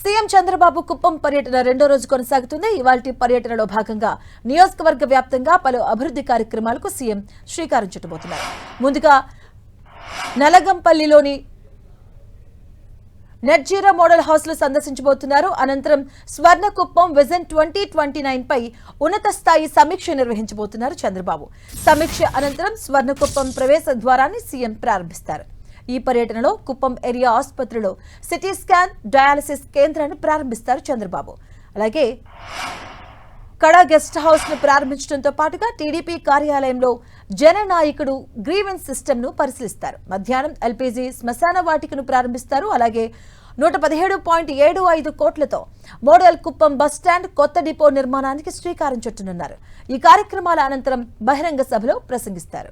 CM Chandrababu Kuppam పర్యటన రెండో రోజు కొనసాగుతుంది. ఇవాల్టి పర్యటనలో భాగంగా నియోజకవర్గ వ్యాప్తంగా పలు అభివృద్ధి కార్యక్రమాలకు సీఎం శ్రీకారం చుట్టబోతున్నారు. ముందుగా నలగంపల్లిలోని నెట్ జీరో మోడల్ హౌస్ లు సందర్శించబోతున్నారు. అనంతరం స్వర్ణకుప్పం విజన్ 2029 పై ఉన్నత స్థాయి సమీక్ష నిర్వహించబోతున్నారు చంద్రబాబు. సమీక్ష అనంతరం స్వర్ణకుప్పం ప్రవేశ ద్వారాన్ని సీఎం ప్రారంభిస్తారు. ఈ పర్యటనలో కుప్పం ఏరియా ఆసుపత్రిలో సిటీ స్కాన్, డయాలసిస్ కేంద్రాన్ని ప్రారంభిస్తారు చంద్రబాబు. అలాగే కడా గెస్ట్ హౌస్ ను ప్రారంభించడంతో పాటుగా టీడీపీ కార్యాలయంలో జననాయకుడు గ్రీవెన్స్ సిస్టమ్ ను పరిశీలిస్తారు. మధ్యాహ్నం ఎల్పీజీ శ్మశాన వాటికను ప్రారంభిస్తారు. అలాగే 117.75 కోట్లతో మోడల్ కుప్పం బస్టాండ్ కొత్త డిపో నిర్మాణానికి శ్రీకారం చుట్టనున్నారు. ఈ కార్యక్రమాల అనంతరం బహిరంగ సభలో ప్రసంగిస్తారు.